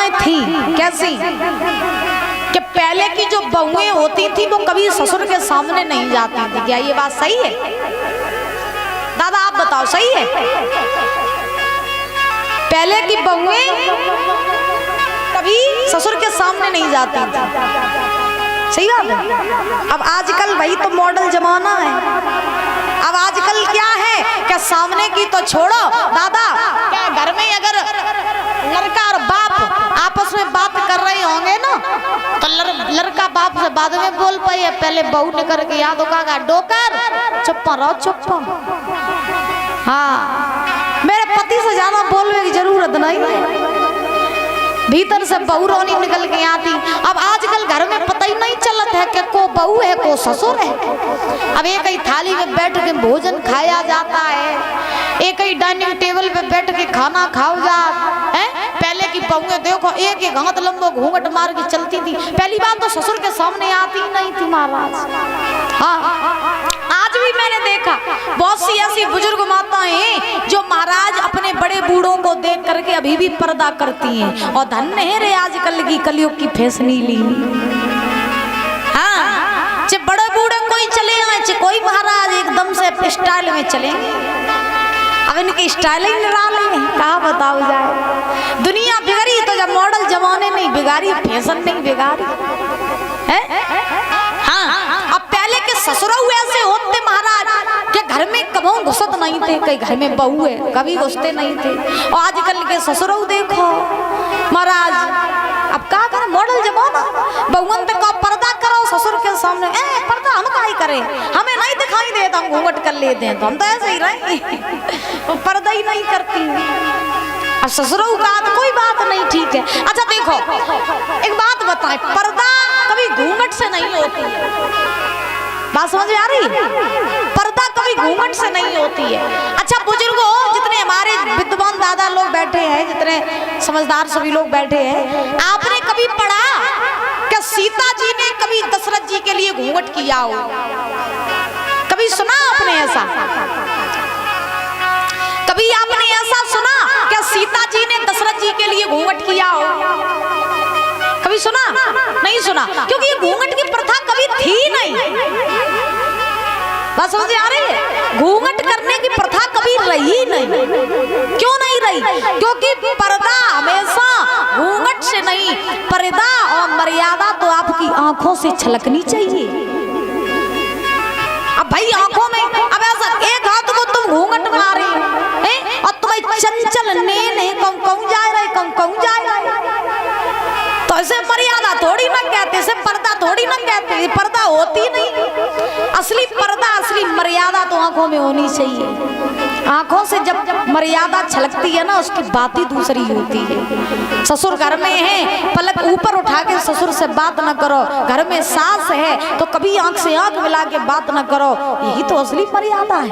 मर्यादाएं थी कैसी कि पहले की जो बहुएं होती थी वो कभी ससुर के सामने नहीं जाती थी। क्या ये बात सही है दादा, आप बताओ सही है? पहले की बहुएं कभी ससुर के सामने नहीं जाती थी, सही बात है। अब आजकल भाई तो मॉडल जमाना है। अब आजकल क्या है क्या सामने की तो छोड़ो दादा, क्या घर में अगर लड़का और बाप आपस में बात कर रहे होंगे ना तो लड़का बाप से बाद में बोल पाए, पहले बहू ने करके याद होगा डोकर चुप्पा रहो चुप्पा। हाँ, मेरे पति से ज्यादा बोलने की जरूरत नहीं है, भीतर से बहू रोनी निकल के आती। अब आजकल घर में पता ही नहीं चलता है कि को बहू है को ससुर है। अब एक ही थाली में बैठ के भोजन खाया जाता है, एक ही डाइनिंग टेबल पे बैठ के खाना खाओ जा है। पहले की बहुएं देखो एक एक हाथ लंबो घूंघट मार के चलती थी, पहली बात तो ससुर के सामने आती नहीं थी महाराज। हाँ, आज भी मैंने देखा बहुत सी ऐसी बुजुर्ग माताएं हैं जो महाराज अपने बड़े बूढ़ों को देख करके अभी भी पर्दा करती हैं, और धन्य है रे आजकल की कलयुग की फैशनीली। हाँ, चे बड़े बूढ़े कोई चले आए, चे कोई महाराज एकदम से स्टाइल में चलेंगे। अब इनकी स्टाइल ही निराली है, कहा बताओ जाए। दुनिया बिगड़ी तो जब मॉडल जमाने नहीं बिगाड़ी, फैशन नहीं बिगाड़ी है। हाँ, अब पहले के ससुराल ऐसे होते महाराज के घर में कभी घुसत नहीं थे, कई घर में बहू है कभी घुसते नहीं थे। और आजकल के ससुराल देखो महाराज, अब क्या करें मॉडल जमाना, बहुवन पे को पर्दा करो ससुर के सामने। पर्दा हम काहे करें, हमें नहीं दिखाई देता, हम घूंघट कर लेते हैं तो हम तो ऐसे ही रहे। वो पर्दा ही नहीं करती। अब ससुराल का तो कोई बात नहीं, ठीक है। अच्छा देखो एक बात बताएं, पर्दा कभी घूंघट से नहीं होती है, बात समझ में आ रही? पर्दा कभी घूंघट से नहीं होती है। अच्छा बुजुर्गों, जितने हमारे विद्वान दादा लोग बैठे हैं, जितने समझदार सभी लोग बैठे हैं, आपने कभी पढ़ा कि सीता जी ने कभी दशरथ जी के लिए घूंघट किया हो? कभी सुना आपने ऐसा? कभी आपने ऐसा सुना कि सीता जी ने दशरथ जी के लिए घूंघट किया हो? कभी सुना? नहीं सुना, क्योंकि ये घूंघट की प्रथा कभी थी नहीं। बात समझ आ रही है? घूंघट करने की प्रथा कभी रही नहीं। क्यों नहीं रही? क्योंकि पर्दा हमेशा घूंघट से नहीं, पर्दा और मर्यादा तो आपकी आंखों से छलकनी चाहिए। अब भाई आंखों में अब ऐसा एक हाथ को तुम घूंघट मारे हैं और तुम्हें चंचल ने कहूं जा रहे कहूं जा रहे, तो ऐसे मर्यादा थोड़ी ना कहते, इसे पर्दा थोड़ी ना कहते, पर्दा होती नहीं। असली पर्दा असली मर्यादा तो आंखों में होनी चाहिए। आंखों से जब मर्यादा छलकती है ना, उसकी बात ही दूसरी होती है। ससुर घर में है, पलक ऊपर उठा के ससुर से बात न करो। घर में सास है तो कभी आंख से आंख मिला के बात न करो, यही तो असली मर्यादा है।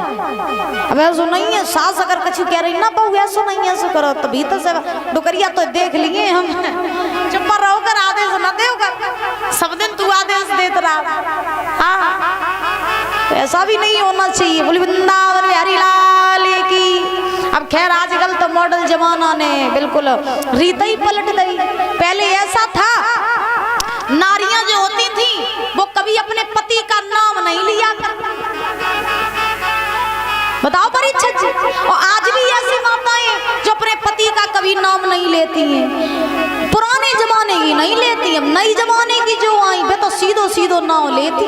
अब ऐसा नहीं है, सास अगर कुछ कह रही ना बहू ऐसा नहीं ऐसा करो, तो भीतर से डुकरिया तो देख लिए हम, चुप रहोकर आदेश न देगा, सब दिन तू आदेश देता रहा। हाँ, तो ऐसा भी नहीं होना चाहिए। बोली वृंदावन बिहारी लाल की। अब खैर आजकल तो मॉडल जमाना ने बिल्कुल रीत ही पलट दी। पहले ऐसा था, नारियां जो होती थी वो कभी अपने पति का नाम नहीं लिया, बताओ परीक्षित जी। और आज भी ऐसी माताएं जो अपने पति का कभी नाम नहीं लेती हैं। पुराने जमाने की नहीं लेती, अब नई जमाने की जो आई वे तो सीधो सीधो नाम लेती।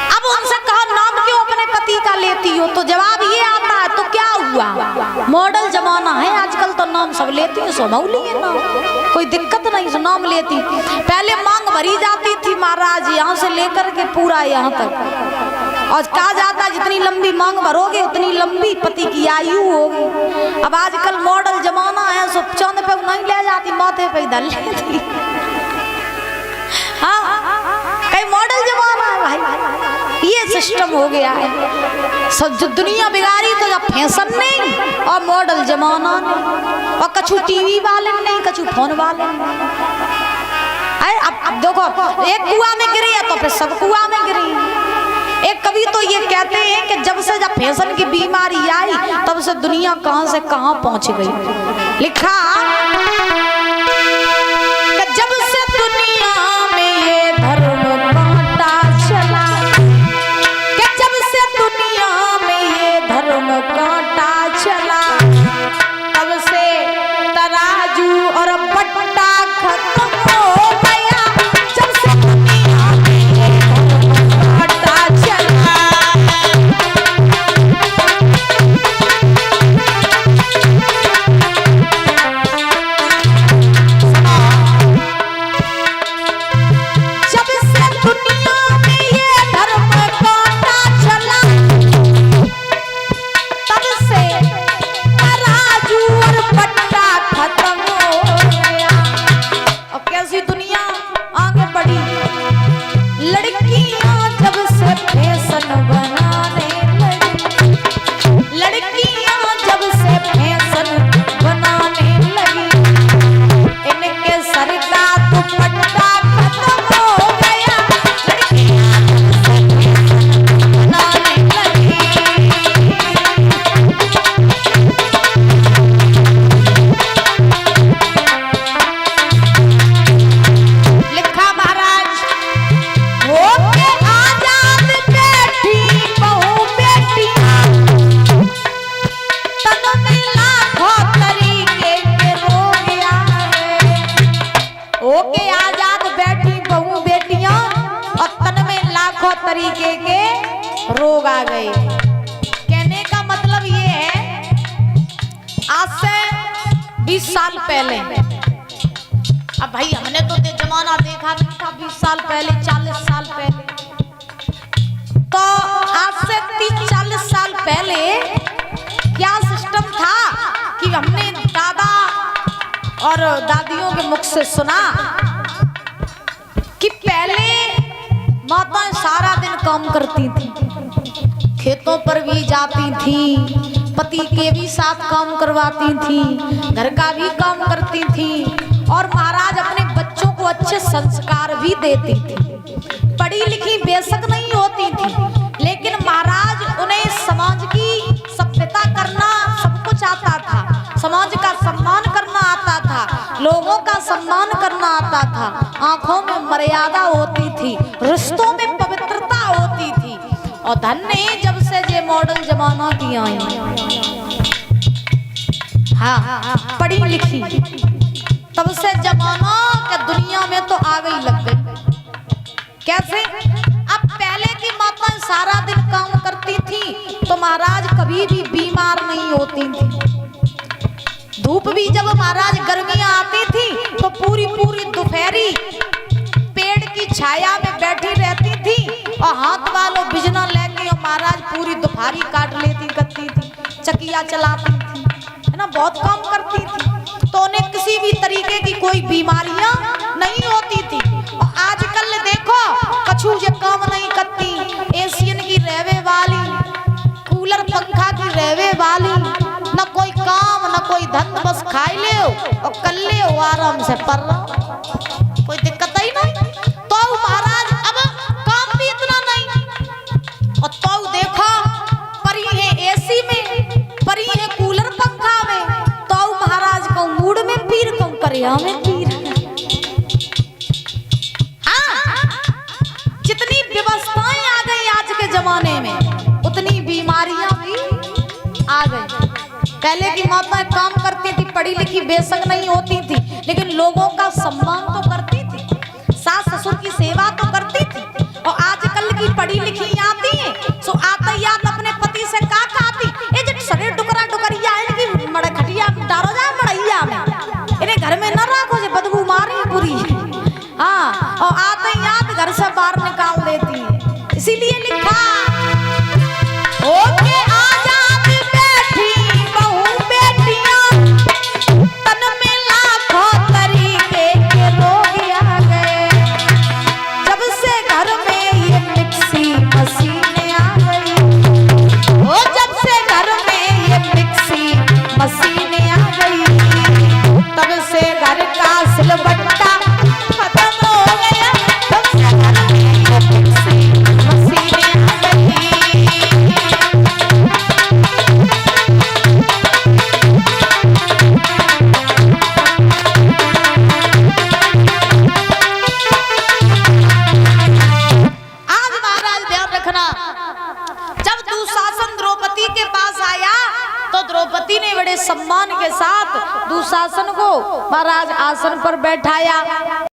अब उनसे कहा नाम क्यों अपने पति का लेती हो, तो जवाब ये आता है तो क्या हुआ, मॉडल जमाना है आजकल तो नाम सब लेती है, सोमौली है नाम, कोई दिक्कत नहीं, सो नाम लेती। पहले मांग भरी जाती थी महाराज, यहाँ से लेकर के पूरा यहाँ तक, और कहा जाता जितनी लंबी मांग भरोगे उतनी लंबी पति की आयु होगी। अब आजकल मॉडल जमाना है, सब चांद पे नहीं ले जाती, माथे पे धर लेती। हाँ, कई मॉडल जमाना है भाई, ये सिस्टम हो गया है। सब जो दुनिया बिगाड़ी तो जब फैशन नहीं और मॉडल जमाना नहीं, और कछु टीवी वाले नहीं, कछु फोन वाले नहीं। अब देखो, एक कुआं में गिरी है तो फिर सब कुआं में गिरी। एक कवि तो ये कहते हैं कि जब फैशन की बीमारी आई तब से दुनिया कहां से कहां पहुंच गई। लिखा तन में लाखों तरीके के रोग आए। ओके आजाद बैठी बहू बेटियां और तन में लाखों तरीके के रोग आ गए। कहने का मतलब ये है, आज से 20 साल पहले, अब भाई हमने तो जमाना देखा नहीं था 20 साल पहले, 40 साल पहले, तो आज से 30-40 साल पहले क्या सिस्टम था कि हमने दादा और दादियों के मुख से सुना कि पहले माताएं सारा दिन काम करती थी, खेतों पर भी जाती थी, पति के भी साथ काम करवाती थी, घर का भी काम करती थी और महाराज अपने बच्चों को अच्छे संस्कार भी देती थी। पढ़ी लिखी बेशक नहीं होती थी, लेकिन महाराज उन्हें समाज की सभ्यता करना सब कुछ आता था, समाज का सम्मान करना आता था, लोगों का सम्मान करना आता था, आंखों में मर्यादा होती थी, रिश्तों में पवित्रता होती थी। और धन्य जब से ये मॉडल जमाना की आई, हाँ पढ़ी लिखी, तब से जमाना के दुनिया में तो आ गई लग गई। कैसे? अब पहले की माताएं सारा दिन काम करती थी तो महाराज कभी भी बीमार नहीं होती थी। धूप भी जब महाराज गर्मियां आती थी तो पूरी पूरी दोपहरी पेड़ की छाया में बैठी रहती थी और हाथ वालों बिजना लेके और महाराज पूरी दोपहरी काट लेती करती थी, चकिया चलाती थी, है ना, बहुत काम करती थी। तो उन्हें किसी भी तरीके की कोई बीमारियां नहीं होती थी। और आजकल देखो कछु ये काम नहीं करती, एशियन की रहवे वाली, कूलर पंखा की रहवे वाली, न कोई काम न कोई धन, बस खाई ले और कर ले आराम से पर कोई दिक्कत ही नहीं। तो महाराज अब काम भी इतना नहीं, और तो देखो परी है एसी में, परी है कूलर पंखा में, तो महाराज को मूड में पीर कम करिया में पीर। हाँ, जितनी व्यवस्थाएं आ गई आज के जमाने में उतनी बीमारियां भी आ गई। पहले की माताएं काम करती थी, पढ़ी लिखी बेशक नहीं होती थी, लेकिन लोगों का सम्मान तो करती थी, सास ससुर की सेवा तो करती थी। और आजकल की पढ़ी लिखी आती है सो आता याद अपने पति से का कहती, ए जट सरे डुकरा डुकरिया इनकी मड़खटिया डारो जा मड़ैया में, इन्हें घर में न रखो जे बदबू मारी पूरी। हाँ, और आते याद घर से बाहर निकाल देती है। इसीलिए लिखा ओके आजाद बैठी बहू बेटियां, तन में लाखों तरीके के रोग आ गए। जब से घर में ये मिक्सी मशीनें आ गई, ओ जब से घर में ये मिक्सी मशीनें आ गई, तब से घर का सिलबट्टा खत्म हो गया। तब से घर में ये मिक्सी मशीनें आ गई। आज महाराज ध्यान रखना, जब दुशासन द्रौपदी के पास आया तो द्रौपदी ने बड़े सम्मान के साथ दुशासन को महाराज आसन पर बैठाया।